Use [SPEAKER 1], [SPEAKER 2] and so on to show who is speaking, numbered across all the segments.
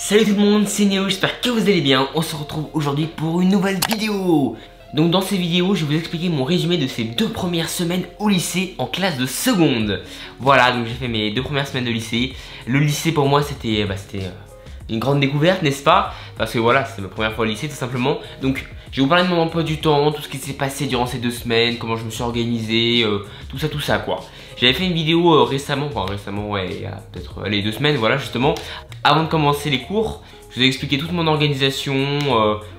[SPEAKER 1] Salut tout le monde, c'est Néo, j'espère que vous allez bien. On se retrouve aujourd'hui pour une nouvelle vidéo. Donc dans cette vidéo, je vais vous expliquer mon résumé de ces 2 premières semaines au lycée en classe de seconde. Voilà, donc j'ai fait mes 2 premières semaines de lycée. Le lycée pour moi c'était une grande découverte, n'est-ce pas? Parce que voilà, c'est ma première fois au lycée tout simplement. Donc je vais vous parler de mon emploi du temps, tout ce qui s'est passé durant ces 2 semaines, comment je me suis organisé, tout ça quoi. J'avais fait une vidéo récemment, ouais, il y a peut-être 2 semaines, voilà justement. Avant de commencer les cours, je vous ai expliqué toute mon organisation,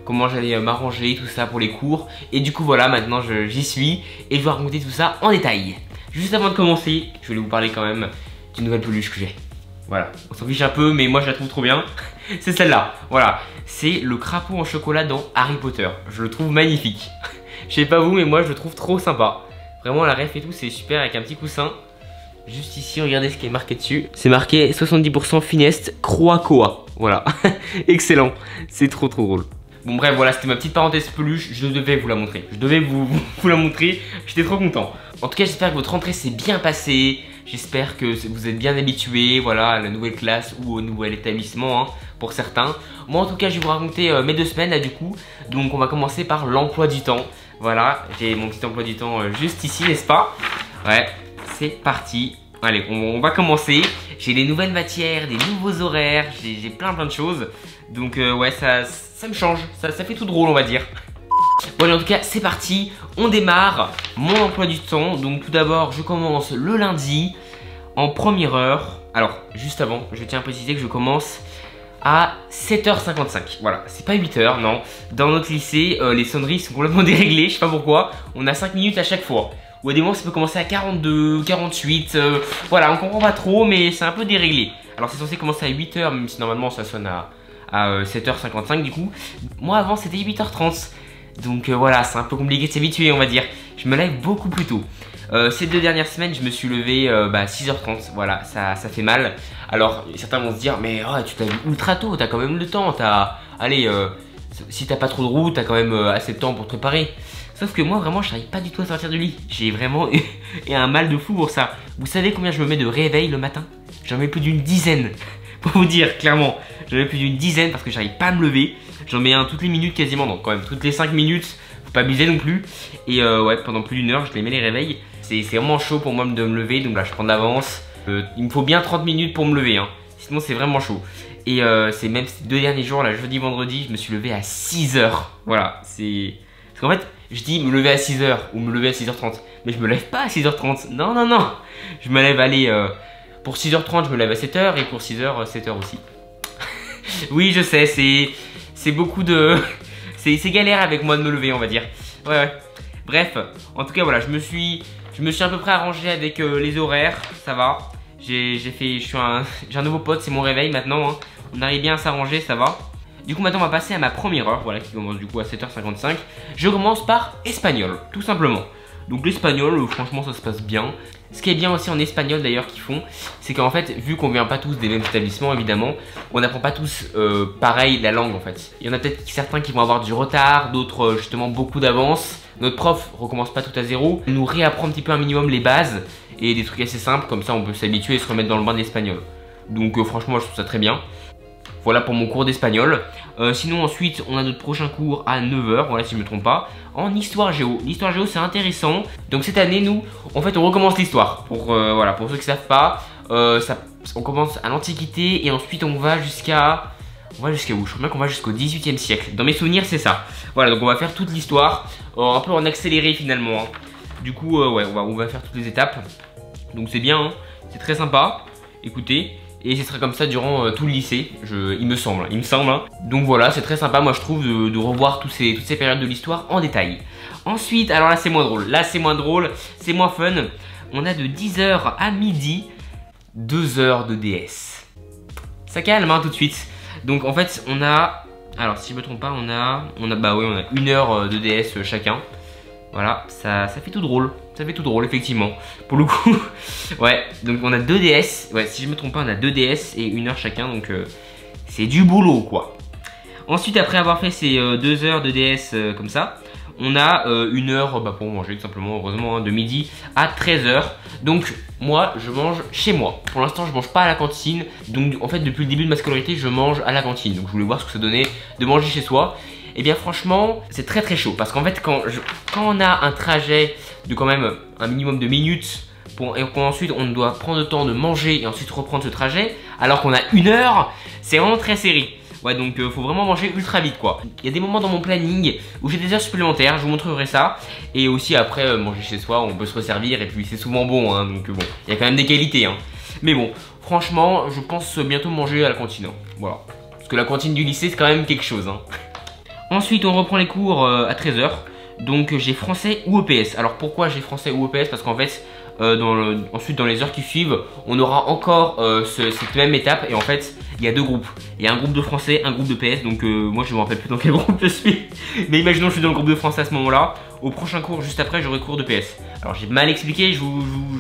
[SPEAKER 1] comment j'allais m'arranger, tout ça pour les cours. Et du coup voilà, maintenant j'y suis et je vais raconter tout ça en détail. Juste avant de commencer, je voulais vous parler quand même d'une nouvelle peluche que j'ai. Voilà, on s'en fiche un peu mais moi je la trouve trop bien. C'est celle-là, voilà. C'est le crapaud en chocolat dans Harry Potter. Je le trouve magnifique. Je sais pas vous mais moi je le trouve trop sympa. Vraiment la ref et tout c'est super avec un petit coussin. Juste ici, regardez ce qui est marqué dessus. C'est marqué 70% finesse Croacoa. Voilà, excellent. C'est trop drôle. Bon bref, voilà, c'était ma petite parenthèse peluche. Je devais vous la montrer. Je devais vous la montrer. J'étais trop content. En tout cas, j'espère que votre rentrée s'est bien passée. J'espère que vous êtes bien habitués, voilà, à la nouvelle classe ou au nouvel établissement, hein, pour certains. Moi, en tout cas, je vais vous raconter mes 2 semaines là du coup. Donc, on va commencer par l'emploi du temps. Voilà, j'ai mon petit emploi du temps juste ici, n'est-ce pas? Ouais. C'est parti, allez on va commencer. J'ai des nouvelles matières, des nouveaux horaires, j'ai plein de choses. Donc ouais ça me change, ça fait tout drôle on va dire. Bon allez, en tout cas c'est parti, on démarre mon emploi du temps. Donc tout d'abord je commence le lundi en première heure. Alors juste avant je tiens à préciser que je commence à 7h55, voilà, c'est pas 8h, non. Dans notre lycée, les sonneries sont complètement déréglées, je sais pas pourquoi. On a 5 minutes à chaque fois. Ou à des moments ça peut commencer à 42, 48, voilà, on comprend pas trop mais c'est un peu déréglé. Alors c'est censé commencer à 8h même si normalement ça sonne à 7h55 du coup. Moi avant c'était 8h30, donc voilà, c'est un peu compliqué de s'habituer on va dire. Je me lève beaucoup plus tôt. Ces 2 dernières semaines je me suis levé à 6h30, voilà, ça fait mal. Alors certains vont se dire mais oh, tu t'as vu ultra tôt, t'as quand même le temps, allez, si t'as pas trop de route, t'as quand même assez de temps pour te préparer. Sauf que moi vraiment je n'arrive pas du tout à sortir du lit. J'ai vraiment eu un mal de fou pour ça. Vous savez combien je me mets de réveil le matin? J'en mets plus d'une dizaine. Pour vous dire clairement, j'en mets plus d'une dizaine parce que j'arrive pas à me lever. J'en mets un toutes les minutes quasiment, donc quand même toutes les 5 minutes. Faut pas abuser non plus. Et ouais, pendant plus d'1 heure je les mets les réveils. C'est vraiment chaud pour moi de me lever, donc là je prends d'avance. Il me faut bien 30 minutes pour me lever, hein. Sinon c'est vraiment chaud. Et c'est même ces 2 derniers jours, là jeudi, vendredi, je me suis levé à 6h. Voilà, c'est... Parce qu'en fait, je dis me lever à 6h ou me lever à 6h30. Mais je me lève pas à 6h30. Non, non, non. Je me lève, allez, pour 6h30, je me lève à 7h. Et pour 6h, 7h aussi. Oui, je sais, c'est beaucoup de... C'est galère avec moi de me lever, on va dire. Ouais. Bref, en tout cas, voilà, je me suis à peu près arrangé avec les horaires. Ça va. J'ai un nouveau pote, c'est mon réveil maintenant, hein. On arrive bien à s'arranger, ça va. Du coup maintenant on va passer à ma première heure, voilà, qui commence du coup à 7h55. Je commence par espagnol, tout simplement. Donc l'espagnol, franchement ça se passe bien. Ce qui est bien aussi en espagnol d'ailleurs qu'ils font, c'est qu'en fait, vu qu'on vient pas tous des mêmes établissements évidemment, on n'apprend pas tous pareil la langue en fait. Il y en a peut-être certains qui vont avoir du retard, d'autres justement beaucoup d'avance. Notre prof recommence pas tout à zéro, il nous réapprend un petit peu un minimum les bases et des trucs assez simples, comme ça on peut s'habituer et se remettre dans le bain de l'espagnol. Donc franchement je trouve ça très bien. Voilà pour mon cours d'espagnol. Sinon ensuite on a notre prochain cours à 9h, voilà si je me trompe pas, en histoire géo. L'histoire géo c'est intéressant. Donc cette année nous, en fait on recommence l'histoire. Voilà, pour ceux qui savent pas, on commence à l'Antiquité et ensuite on va jusqu'à... où? Je crois bien qu'on va jusqu'au 18e siècle. Dans mes souvenirs c'est ça. Voilà, donc on va faire toute l'histoire, un peu en accéléré finalement, hein. Du coup ouais, on va faire toutes les étapes. Donc c'est bien, hein. C'est très sympa. Écoutez. Et ce sera comme ça durant tout le lycée, il me semble. Hein. Donc voilà, c'est très sympa, moi je trouve, de revoir toutes ces périodes de l'histoire en détail. Ensuite, alors là c'est moins drôle, c'est moins fun. On a de 10h à midi, 2 heures de DS. Ça calme hein, tout de suite. Donc en fait, on a, alors si je me trompe pas, on a 1 heure de DS chacun. Voilà, ça fait tout drôle. Ça fait tout drôle, effectivement. Pour le coup, ouais. Donc on a 2 DS. Ouais, si je me trompe pas, on a 2 DS et 1 heure chacun. Donc c'est du boulot, quoi. Ensuite, après avoir fait ces 2 heures de DS comme ça, on a une heure pour manger tout simplement, heureusement, hein, de midi à 13 h. Donc moi je mange chez moi. Pour l'instant je mange pas à la cantine. Donc en fait depuis le début de ma scolarité je mange à la cantine. Donc je voulais voir ce que ça donnait de manger chez soi. Et bien franchement c'est très très chaud. Parce qu'en fait quand on a un trajet de quand même un minimum de minutes et qu'ensuite on doit prendre le temps de manger et ensuite reprendre ce trajet, alors qu'on a une heure, c'est vraiment très serré. Ouais, donc faut vraiment manger ultra vite quoi. Il y a des moments dans mon planning où j'ai des heures supplémentaires, je vous montrerai ça. Et aussi après manger chez soi, on peut se resservir et puis c'est souvent bon hein, donc bon, il y a quand même des qualités hein. Mais bon, franchement, je pense bientôt manger à la cantine hein. Voilà. Parce que la cantine du lycée c'est quand même quelque chose hein. Ensuite on reprend les cours à 13 h. Donc j'ai français ou EPS. Alors pourquoi j'ai français ou EPS? Parce qu'en fait ensuite dans les heures qui suivent on aura encore cette même étape. Et en fait il y a deux groupes. Il y a un groupe de français, un groupe de PS. Donc moi je me rappelle plus dans quel groupe je suis. Mais imaginons que je suis dans le groupe de français à ce moment là. Au prochain cours juste après j'aurai cours de PS. Alors j'ai mal expliqué, je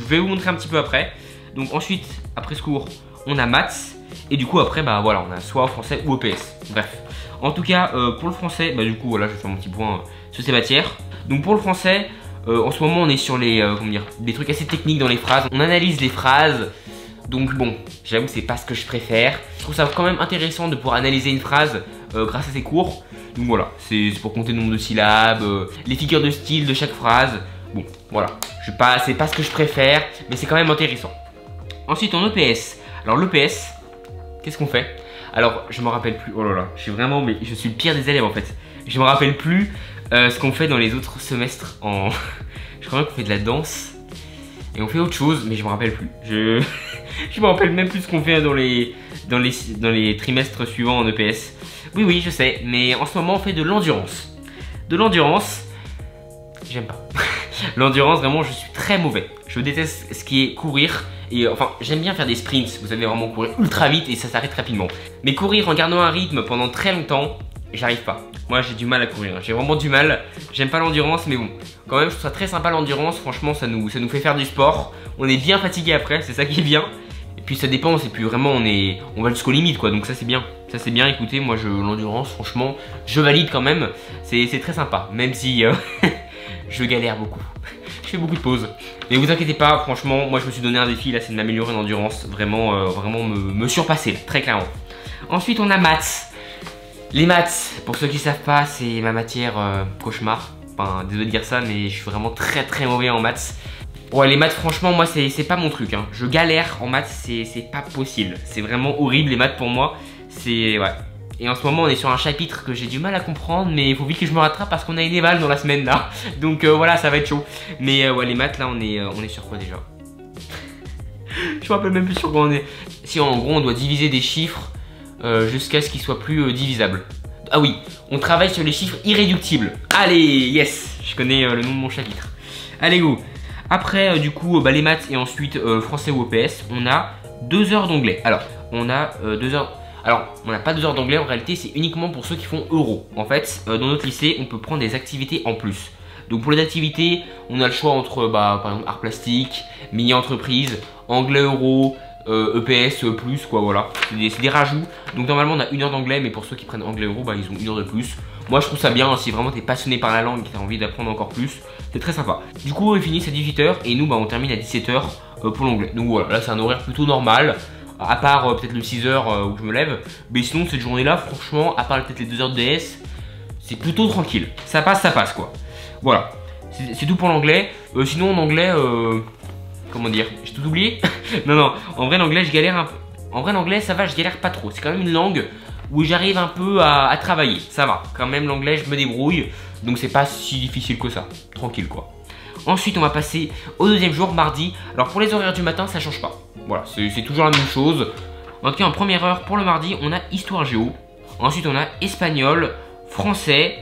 [SPEAKER 1] vais vous montrer un petit peu après. Donc ensuite après ce cours on a maths. Et du coup après bah voilà, on a soit français ou EPS. Bref. En tout cas pour le français, bah du coup voilà, je vais faire mon petit point sur ces matières. Donc pour le français, en ce moment on est sur les comment dire, des trucs assez techniques dans les phrases. On analyse les phrases. Donc bon, j'avoue c'est pas ce que je préfère. Je trouve ça quand même intéressant de pouvoir analyser une phrase grâce à ces cours. Donc voilà, c'est pour compter le nombre de syllabes, les figures de style de chaque phrase. Bon voilà, c'est pas ce que je préfère, mais c'est quand même intéressant. Ensuite en EPS. Alors l'EPS, qu'est-ce qu'on fait? Alors je me rappelle plus, oh là là, je suis le pire des élèves en fait. Je me rappelle plus ce qu'on fait dans les autres semestres en... Je crois qu'on fait de la danse et on fait autre chose, mais je me rappelle plus. Je me rappelle même plus ce qu'on fait dans les trimestres suivants en EPS. Oui, je sais, mais en ce moment on fait de l'endurance. De l'endurance, j'aime pas. L'endurance, vraiment, je suis très mauvais. Je déteste ce qui est courir. Et enfin, j'aime bien faire des sprints. Vous savez, vraiment courir ultra vite et ça s'arrête rapidement. Mais courir en gardant un rythme pendant très longtemps, j'arrive pas. Moi, j'ai du mal à courir. J'ai vraiment du mal. J'aime pas l'endurance, mais bon. Quand même, je trouve ça très sympa l'endurance. Franchement, ça nous fait faire du sport. On est bien fatigué après, c'est ça qui est bien. Et puis ça dépense. Et puis vraiment, on va jusqu'aux limites, quoi. Donc ça, c'est bien. Ça, c'est bien. Écoutez, moi, l'endurance, franchement, je valide quand même. C'est très sympa. Même si je galère beaucoup. Je fais beaucoup de pauses. Mais vous inquiétez pas, franchement, moi je me suis donné un défi là, c'est de m'améliorer en endurance. Vraiment, vraiment me surpasser, très clairement. Ensuite, on a maths. Les maths, pour ceux qui savent pas, c'est ma matière cauchemar. Enfin, désolé de dire ça, mais je suis vraiment très très mauvais en maths. Ouais, les maths, franchement, moi c'est pas mon truc. Hein. Je galère en maths, c'est pas possible. C'est vraiment horrible les maths pour moi. C'est. Ouais. Et en ce moment on est sur un chapitre que j'ai du mal à comprendre, mais il faut vite que je me rattrape parce qu'on a une éval dans la semaine là. Donc voilà, ça va être chaud. Mais ouais, les maths là on est sur quoi déjà? Je me rappelle même plus sur quoi on est. Si en gros on doit diviser des chiffres jusqu'à ce qu'ils soient plus divisables. Ah oui, on travaille sur les chiffres irréductibles. Allez, yes, je connais le nom de mon chapitre. Allez go. Après du coup les maths et ensuite français ou EPS, on a 2 heures d'anglais. Alors on a 2 heures. Alors, on n'a pas 2 heures d'anglais, en réalité c'est uniquement pour ceux qui font euro. En fait, dans notre lycée, on peut prendre des activités en plus. Donc pour les activités, on a le choix entre, par exemple, art plastique, mini-entreprise, anglais euro, EPS plus, quoi, voilà. C'est des rajouts. Donc normalement, on a 1 heure d'anglais, mais pour ceux qui prennent anglais euro, ils ont 1 heure de plus. Moi, je trouve ça bien, si vraiment t'es passionné par la langue et que t'as envie d'apprendre encore plus, c'est très sympa. Du coup, on finit à 18 h et nous, on termine à 17 h pour l'anglais. Donc voilà, là c'est un horaire plutôt normal. À part peut-être le 6 h où je me lève. Mais sinon cette journée là franchement, à part peut-être les 2 heures de DS, c'est plutôt tranquille. Ça passe quoi. Voilà, c'est tout pour l'anglais. Sinon en anglais, comment dire, j'ai tout oublié. Non, en vrai l'anglais je galère un peu. En vrai l'anglais ça va, je galère pas trop. C'est quand même une langue où j'arrive un peu à travailler. Ça va, quand même l'anglais je me débrouille. Donc c'est pas si difficile que ça, tranquille quoi. Ensuite on va passer au deuxième jour, mardi. Alors pour les horaires du matin ça change pas. Voilà, c'est toujours la même chose. En tout cas en première heure pour le mardi on a histoire géo. Ensuite on a espagnol, français.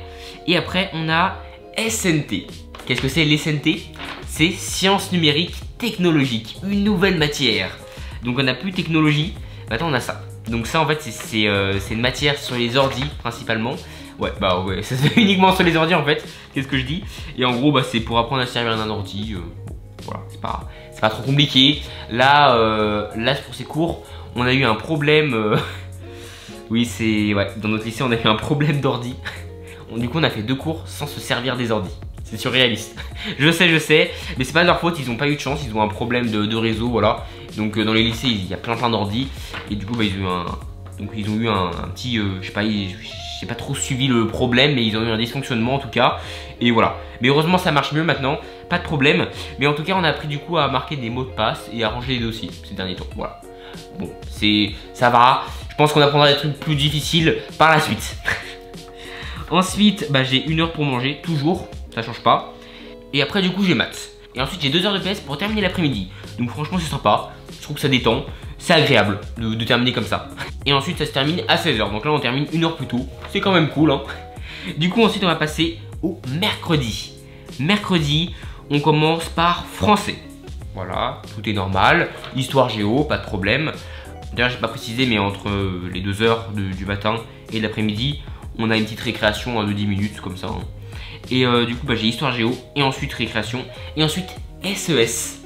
[SPEAKER 1] Et après on a SNT. Qu'est-ce que c'est l'SNT? C'est sciences numériques technologiques, une nouvelle matière. Donc on n'a plus technologie, maintenant on a ça. Donc ça en fait c'est une matière sur les ordis principalement. Ouais, ça se fait uniquement sur les ordi en fait. Qu'est-ce que je dis? Et en gros, c'est pour apprendre à se servir d'un ordi. Voilà, c'est pas trop compliqué. Là, pour ces cours, on a eu un problème. Oui, ouais, dans notre lycée, on a eu un problème d'ordi. Du coup, on a fait 2 cours sans se servir des ordis. C'est surréaliste. je sais, mais c'est pas de leur faute, ils ont pas eu de chance, ils ont un problème de réseau, voilà. Donc dans les lycées, il y a plein d'ordis. Et du coup, bah, ils ont eu un petit, je sais pas, j'ai pas trop suivi le problème, mais ils ont eu un dysfonctionnement en tout cas. Et voilà. Mais heureusement, ça marche mieux maintenant, pas de problème. Mais en tout cas, on a appris du coup à marquer des mots de passe et à ranger les dossiers ces derniers temps. Voilà. Bon, ça va. Je pense qu'on apprendra des trucs plus difficiles par la suite. Ensuite, bah, j'ai 1 heure pour manger, toujours. Ça change pas. Et après, du coup, j'ai maths. Et ensuite, j'ai 2 heures de PS pour terminer l'après-midi. Donc, franchement, c'est sympa. Je trouve que ça détend. C'est agréable de terminer comme ça. Et ensuite, ça se termine à 16 h. Donc là, on termine 1 heure plus tôt. C'est quand même cool, hein. Du coup, ensuite, on va passer au mercredi. Mercredi, on commence par français. Voilà, tout est normal. Histoire géo, pas de problème. D'ailleurs, j'ai pas précisé, mais entre les 2 heures du matin et de l'après-midi, on a une petite récréation de 10 minutes, comme ça, hein. Et du coup, bah, j'ai histoire géo, et ensuite récréation, et ensuite SES,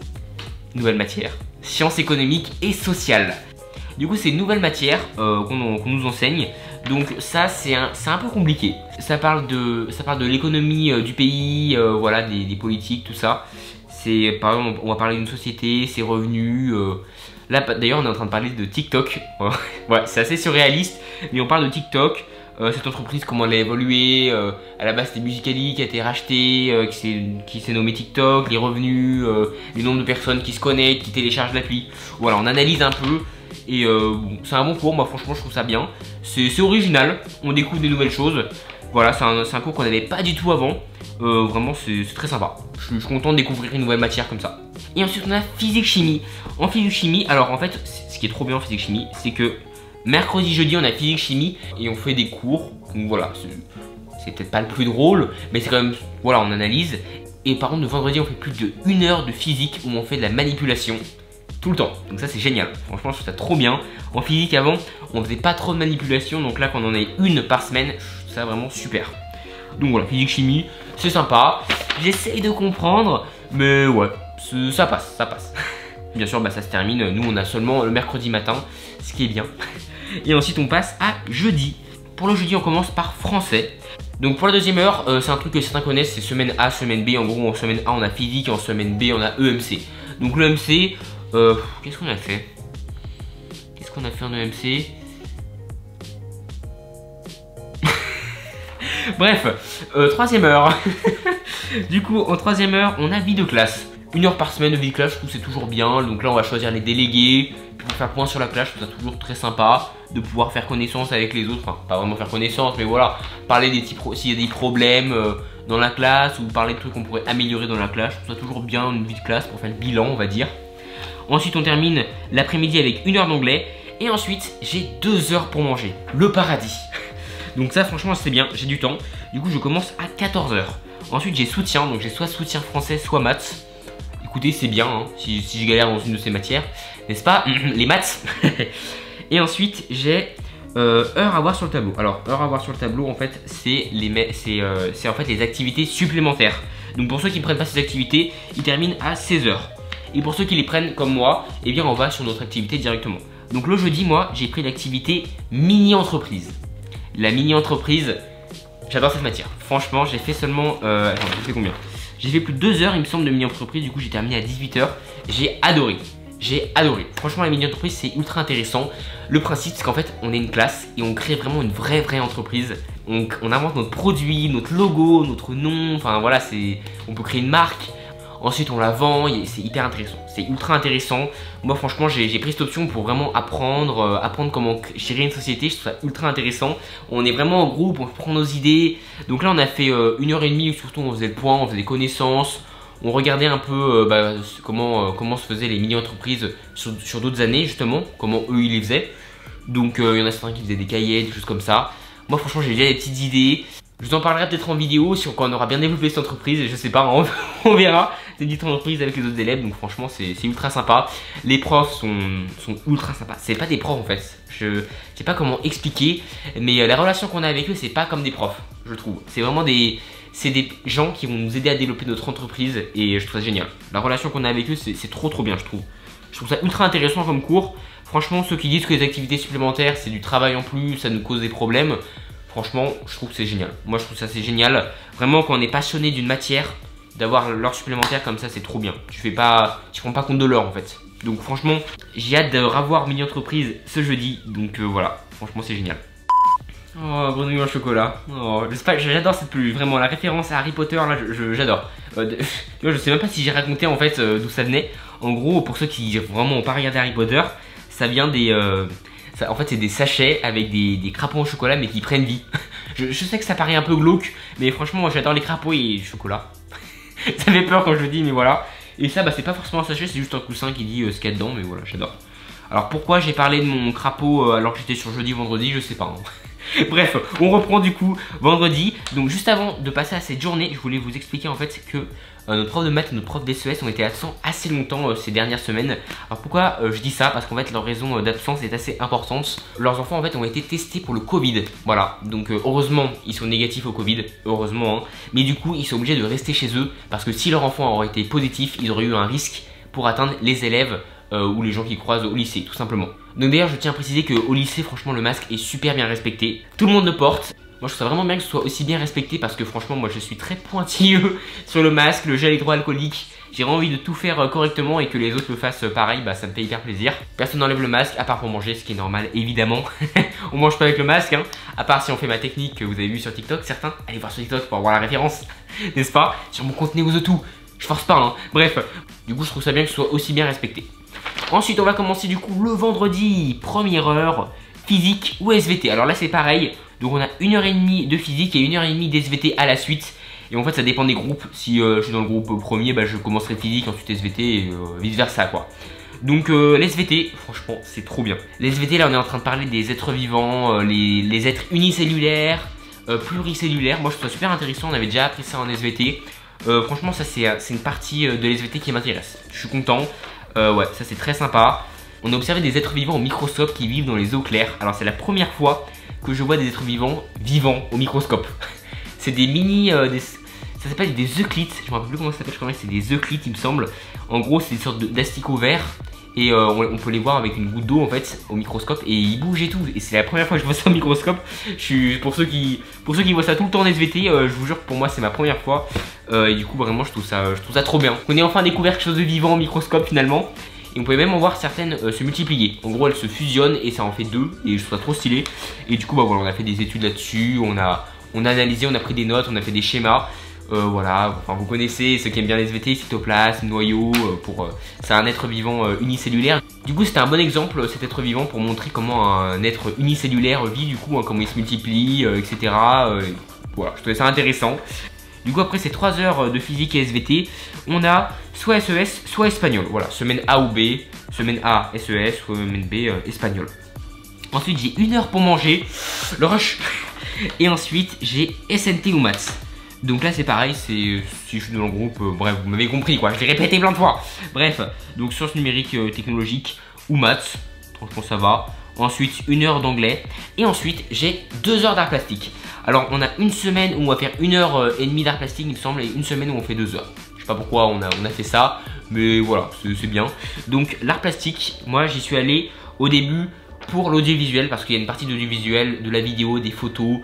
[SPEAKER 1] nouvelle matière, sciences économiques et sociales. Du coup, c'est une nouvelle matière qu'on nous enseigne. Donc ça, c'est un peu compliqué. Ça parle de l'économie du pays, voilà, des politiques, tout ça. Par exemple, on va parler d'une société, ses revenus. Là, d'ailleurs, on est en train de parler de TikTok. Ouais, c'est assez surréaliste, mais on parle de TikTok. Cette entreprise, comment elle a évolué, à la base c'était Musical.ly qui a été racheté, qui s'est nommé TikTok, les revenus, les nombres de personnes qui se connectent, qui téléchargent l'appli. Voilà, on analyse un peu et bon, c'est un bon cours, moi franchement je trouve ça bien. C'est original, on découvre des nouvelles choses. Voilà, c'est un cours qu'on n'avait pas du tout avant. Vraiment c'est très sympa. Je suis content de découvrir une nouvelle matière comme ça. Et ensuite on a physique-chimie. En physique-chimie, alors en fait, ce qui est trop bien en physique-chimie, c'est que mercredi, jeudi, on a physique-chimie et on fait des cours. Donc voilà, c'est peut-être pas le plus drôle, mais c'est quand même, voilà, on analyse. Et par contre, le vendredi, on fait plus de 1 heure de physique où on fait de la manipulation tout le temps. Donc ça, c'est génial. Franchement, je trouve ça trop bien. En physique, avant, on faisait pas trop de manipulation. Donc là, quand on en a une par semaine, je trouve ça vraiment super. Donc voilà, physique-chimie, c'est sympa. J'essaye de comprendre, mais ouais, ça passe, ça passe. Bien sûr, bah, ça se termine. Nous, on a seulement le mercredi matin, ce qui est bien. Et ensuite, on passe à jeudi. Pour le jeudi, on commence par français. Donc pour la deuxième heure, c'est un truc que certains connaissent, c'est semaine A, semaine B. En gros, en semaine A, on a physique, et en semaine B, on a EMC. Donc l'EMC, qu'est-ce qu'on a fait? Qu'est-ce qu'on a fait en EMC? Bref, troisième heure. Du coup, en troisième heure, on a vie de classe. 1 heure par semaine de vie de classe, je trouve que c'est toujours bien. Donc là, on va choisir les délégués. Puis pour faire point sur la classe, je trouve ça toujours très sympa de pouvoir faire connaissance avec les autres. Enfin, pas vraiment faire connaissance, mais voilà, parler des s'il y a des problèmes dans la classe ou parler de trucs qu'on pourrait améliorer dans la classe. Je trouve ça toujours bien une vie de classe pour faire le bilan, on va dire. Ensuite, on termine l'après-midi avec 1 heure d'anglais. Et ensuite, j'ai 2 heures pour manger. Le paradis. Donc ça, franchement, c'est bien, j'ai du temps. Du coup, je commence à 14 h. Ensuite, j'ai soutien. Donc j'ai soit soutien français, soit maths. Écoutez, c'est bien, hein, si je galère dans une de ces matières, n'est-ce pas? Les maths. Et ensuite, j'ai heures à voir sur le tableau. Alors, heures à voir sur le tableau, en fait, c'est en fait les activités supplémentaires. Donc pour ceux qui ne prennent pas ces activités, ils terminent à 16 h. Et pour ceux qui les prennent comme moi, eh bien on va sur notre activité directement. Donc le jeudi, moi, j'ai pris l'activité mini-entreprise. La mini-entreprise, j'adore cette matière. Franchement, j'ai fait seulement... attends, j'ai fait combien? J'ai fait plus de 2 heures, il me semble, de mini-entreprise. Du coup, j'ai terminé à 18 h. J'ai adoré. J'ai adoré. Franchement, la mini-entreprise, c'est ultra intéressant. Le principe, c'est qu'en fait, on est une classe et on crée vraiment une vraie entreprise. On invente notre produit, notre logo, notre nom. Enfin, voilà, on peut créer une marque. Ensuite, on la vend. C'est hyper intéressant. C'est ultra intéressant. Moi, franchement, j'ai pris cette option pour vraiment apprendre comment gérer une société. Je trouve ça ultra intéressant. On est vraiment en groupe, on prend nos idées. Donc là, on a fait 1h30 où surtout on faisait le point, on faisait des connaissances. On regardait un peu comment se faisaient les mini-entreprises sur d'autres années, justement. Comment eux, ils les faisaient. Donc, il y en a certains qui faisaient des cahiers, des choses comme ça. Moi, franchement, j'ai déjà des petites idées. Je vous en parlerai peut-être en vidéo quand on aura bien développé cette entreprise. Je sais pas, on verra. C'est une petite entreprise avec les autres élèves. Donc franchement, c'est ultra sympa. Les profs sont ultra sympas. C'est pas des profs en fait. Je sais pas comment expliquer. Mais la relation qu'on a avec eux, c'est pas comme des profs, je trouve. C'est vraiment des gens qui vont nous aider à développer notre entreprise. Et je trouve ça génial. La relation qu'on a avec eux, c'est trop bien, je trouve. Je trouve ça ultra intéressant comme cours. Franchement, ceux qui disent que les activités supplémentaires, c'est du travail en plus, ça nous cause des problèmes. Franchement, je trouve que c'est génial. Moi, je trouve ça c'est génial. Vraiment, quand on est passionné d'une matière, d'avoir l'heure supplémentaire comme ça, c'est trop bien. Tu prends pas compte de l'heure en fait. Donc franchement, j'ai hâte de revoir Mini Entreprise ce jeudi. Donc voilà, franchement, c'est génial. Oh, grenouille au chocolat. Oh, j'adore cette peluche, vraiment. La référence à Harry Potter, là, j'adore. Je sais même pas si j'ai raconté en fait d'où ça venait. En gros, pour ceux qui vraiment ont pas regardé Harry Potter, ça vient des... en fait, c'est des sachets avec des crapauds au chocolat, mais qui prennent vie. je sais que ça paraît un peu glauque, mais franchement, moi, j'adore les crapauds et le chocolat. Ça fait peur quand je le dis, mais voilà. Et ça, bah, c'est pas forcément un sachet, c'est juste un coussin qui dit ce qu'il y a dedans, mais voilà, j'adore. Alors pourquoi j'ai parlé de mon crapaud alors que j'étais sur jeudi, vendredi, je sais pas. Hein. Bref, on reprend du coup vendredi. Donc juste avant de passer à cette journée, je voulais vous expliquer en fait que notre prof de maths et notre prof d'SES ont été absents assez longtemps ces dernières semaines. Alors pourquoi je dis ça? Parce qu'en fait leur raison d'absence est assez importante. Leurs enfants en fait ont été testés pour le Covid. Voilà, donc heureusement ils sont négatifs au Covid, heureusement. Hein. Mais du coup ils sont obligés de rester chez eux parce que si leur enfant aurait été positif, ils auraient eu un risque pour atteindre les élèves ou les gens qui croisent au lycée, tout simplement. Donc d'ailleurs je tiens à préciser qu'au lycée franchement le masque est super bien respecté. Tout le monde le porte. Moi je trouve ça vraiment bien que ce soit aussi bien respecté parce que franchement moi je suis très pointilleux sur le masque, le gel hydroalcoolique. J'ai vraiment envie de tout faire correctement et que les autres le fassent pareil, bah ça me fait hyper plaisir. Personne n'enlève le masque à part pour manger, ce qui est normal évidemment. On mange pas avec le masque hein, à part si on fait ma technique que vous avez vu sur TikTok. Certains, allez voir sur TikTok pour avoir la référence, n'est-ce pas? Sur mon compte NeoTheTwo, je force pas hein. Bref, du coup je trouve ça bien que ce soit aussi bien respecté. Ensuite on va commencer du coup le vendredi, première heure, physique ou SVT. Alors là c'est pareil, donc on a 1h30 de physique et 1h30 d'SVT à la suite. Et en fait ça dépend des groupes, si je suis dans le groupe premier, bah, je commencerai physique, ensuite SVT et vice versa quoi. Donc l'SVT, franchement c'est trop bien. L'SVT là on est en train de parler des êtres vivants, les êtres unicellulaires, pluricellulaires. Moi je trouve ça super intéressant, on avait déjà appris ça en SVT. Franchement ça c'est une partie de l'SVT qui m'intéresse, je suis content. Ouais, ça c'est très sympa. On a observé des êtres vivants au microscope qui vivent dans les eaux claires. Alors c'est la première fois que je vois des êtres vivants au microscope. C'est des mini... ça s'appelle des euclites. Je me rappelle plus comment ça s'appelle, je crois que c'est des euclites il me semble. En gros c'est des sortes d'asticots verts. Et on peut les voir avec une goutte d'eau en fait au microscope et ils bougent et tout. Et c'est la première fois que je vois ça au microscope. Pour ceux qui voient ça tout le temps en SVT, je vous jure que pour moi c'est ma première fois. Et du coup vraiment je trouve ça trop bien. On a enfin découvert quelque chose de vivant au microscope finalement. Et on pouvait même en voir certaines se multiplier. En gros elles se fusionnent et ça en fait deux. Et je trouve ça trop stylé. Et du coup bah voilà, on a fait des études là-dessus. On a analysé, on a pris des notes, on a fait des schémas. Voilà, enfin vous connaissez ceux qui aiment bien les SVT, cytoplasme, noyau, c'est un être vivant unicellulaire. Du coup c'était un bon exemple cet être vivant pour montrer comment un être unicellulaire vit du coup, hein, comment il se multiplie, etc. Voilà, je trouvais ça intéressant. Du coup après ces 3 heures de physique et SVT, on a soit SES, soit espagnol. Voilà, semaine A ou B, semaine A SES, semaine B espagnol. Ensuite j'ai 1 heure pour manger, le rush. Et ensuite j'ai SNT ou maths. Donc là c'est pareil, si je suis dans le groupe, bref vous m'avez compris quoi, je l'ai répété plein de fois. Bref, donc sciences numériques technologiques ou maths, franchement ça va. Ensuite 1 heure d'anglais et ensuite j'ai 2 heures d'art plastique. Alors on a une semaine où on va faire 1h30 d'art plastique il me semble et une semaine où on fait 2 heures. Je sais pas pourquoi on a fait ça, mais voilà c'est bien. Donc l'art plastique, moi j'y suis allé au début pour l'audiovisuel parce qu'il y a une partie d'audiovisuel, de la vidéo, des photos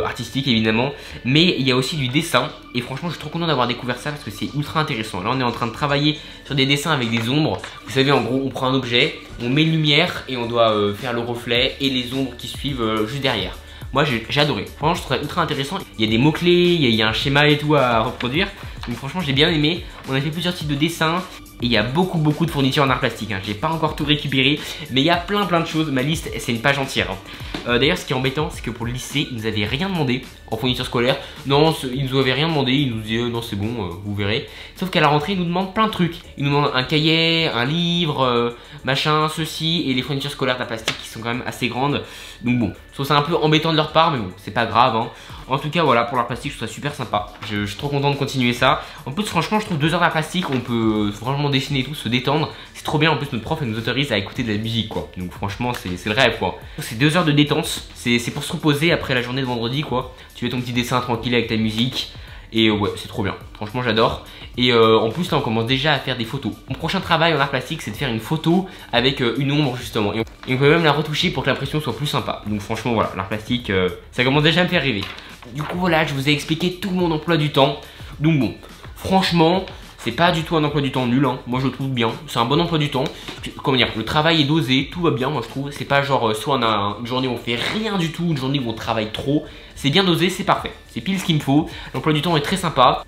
[SPEAKER 1] artistiques évidemment, mais il y a aussi du dessin et franchement je suis trop content d'avoir découvert ça parce que c'est ultra intéressant. Là on est en train de travailler sur des dessins avec des ombres. Vous savez en gros on prend un objet, on met une lumière et on doit faire le reflet et les ombres qui suivent juste derrière. Moi j'ai adoré, franchement je trouve ça ultra intéressant. Il y a des mots clés, il y a un schéma et tout à reproduire. Donc franchement j'ai bien aimé, on a fait plusieurs types de dessins. Et il y a beaucoup de fournitures en art plastique, hein. J'ai pas encore tout récupéré, mais il y a plein de choses, ma liste c'est une page entière hein. D'ailleurs ce qui est embêtant c'est que pour le lycée ils nous avaient rien demandé en fourniture scolaire. Non ils nous avaient rien demandé, ils nous disaient non c'est bon vous verrez. Sauf qu'à la rentrée ils nous demandent plein de trucs. Ils nous demandent un cahier, un livre, machin, ceci. Et les fournitures scolaires d'art plastique qui sont quand même assez grandes. Donc bon, je trouve ça un peu embêtant de leur part, mais bon c'est pas grave hein. En tout cas voilà, pour l'art plastique je trouve ça super sympa. Je suis trop content de continuer ça. En plus franchement je trouve 2 heures d'art plastique, on peut franchement dessiner et tout, se détendre. C'est trop bien, en plus notre prof elle nous autorise à écouter de la musique quoi. Donc franchement c'est le rêve quoi. C'est 2 heures de détente, c'est pour se reposer après la journée de vendredi quoi. Tu fais ton petit dessin tranquille avec ta musique. Et ouais, c'est trop bien, franchement j'adore. Et en plus là on commence déjà à faire des photos. Mon prochain travail en art plastique c'est de faire une photo avec une ombre justement. Et on peut même la retoucher pour que l'impression soit plus sympa. Donc franchement voilà, l'art plastique ça commence déjà à me faire rêver. Du coup voilà, je vous ai expliqué tout mon emploi du temps. Donc bon, franchement c'est pas du tout un emploi du temps nul, hein. Moi je le trouve bien, c'est un bon emploi du temps. Comment dire, le travail est dosé, tout va bien moi je trouve. C'est pas genre soit on a une journée où on fait rien du tout, une journée où on travaille trop. C'est bien dosé, c'est parfait, c'est pile ce qu'il me faut. L'emploi du temps est très sympa.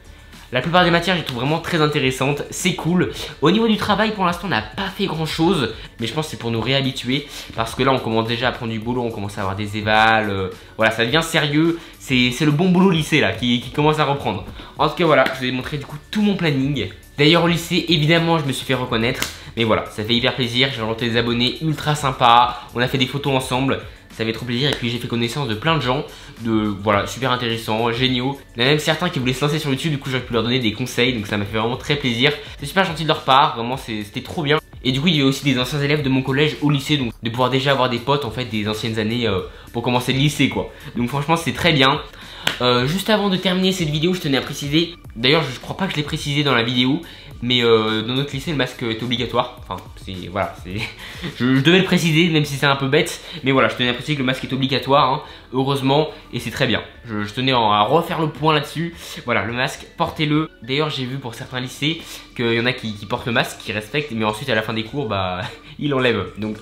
[SPEAKER 1] La plupart des matières, je les trouve vraiment très intéressantes, c'est cool. Au niveau du travail, pour l'instant, on n'a pas fait grand chose, mais je pense que c'est pour nous réhabituer, parce que là, on commence déjà à prendre du boulot, on commence à avoir des évals, voilà, ça devient sérieux. C'est le bon boulot lycée là, qui commence à reprendre. En tout cas, voilà, je vous ai montré du coup tout mon planning. D'ailleurs, au lycée, évidemment, je me suis fait reconnaître, mais voilà, ça fait hyper plaisir. J'ai rencontré des abonnés ultra sympas, on a fait des photos ensemble. Ça fait trop plaisir et puis j'ai fait connaissance de plein de gens, voilà, super intéressants, géniaux. Il y en a même certains qui voulaient se lancer sur YouTube, du coup j'aurais pu leur donner des conseils, donc ça m'a fait vraiment très plaisir. C'est super gentil de leur part, vraiment c'était trop bien. Et du coup il y a aussi des anciens élèves de mon collège au lycée, donc de pouvoir déjà avoir des potes en fait des anciennes années pour commencer le lycée quoi. Donc franchement c'est très bien. Juste avant de terminer cette vidéo, je tenais à préciser, d'ailleurs je crois pas que je l'ai précisé dans la vidéo, mais dans notre lycée le masque est obligatoire. Enfin voilà, je devais le préciser même si c'est un peu bête, mais voilà, je tenais à préciser que le masque est obligatoire, hein, heureusement, et c'est très bien. Je tenais à refaire le point là-dessus. Voilà, le masque, portez-le. D'ailleurs j'ai vu pour certains lycées qu'il y en a qui portent le masque, qui respectent, mais ensuite à la fin des cours, bah ils l'enlèvent. Donc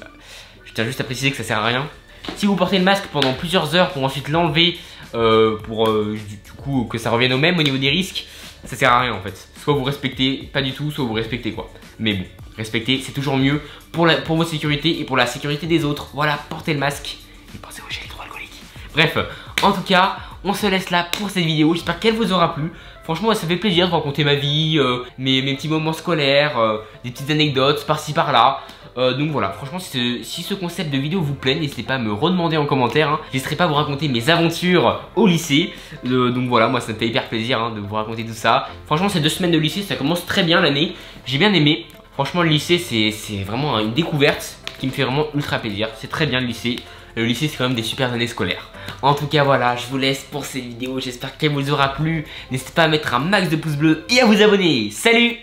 [SPEAKER 1] je tiens juste à préciser que ça sert à rien. Si vous portez le masque pendant plusieurs heures pour ensuite l'enlever, pour du coup que ça revienne au même au niveau des risques, ça sert à rien en fait. Soit vous respectez pas du tout, soit vous respectez quoi. Mais bon, respecter c'est toujours mieux pour votre sécurité et pour la sécurité des autres. Voilà, portez le masque et pensez au gel hydroalcoolique. Bref, en tout cas, on se laisse là pour cette vidéo. J'espère qu'elle vous aura plu. Franchement, ça fait plaisir de raconter ma vie, mes petits moments scolaires, des petites anecdotes par-ci par-là. Donc voilà, franchement si ce concept de vidéo vous plaît, n'hésitez pas à me redemander en commentaire, hein. J'hésiterai pas à vous raconter mes aventures au lycée. Donc voilà, moi ça me fait hyper plaisir hein, de vous raconter tout ça. Franchement ces 2 semaines de lycée, ça commence très bien l'année. J'ai bien aimé. Franchement le lycée c'est vraiment une découverte qui me fait vraiment ultra plaisir. C'est très bien le lycée. Le lycée c'est quand même des super années scolaires. En tout cas voilà, je vous laisse pour cette vidéo. J'espère qu'elle vous aura plu. N'hésitez pas à mettre un max de pouces bleus et à vous abonner. Salut!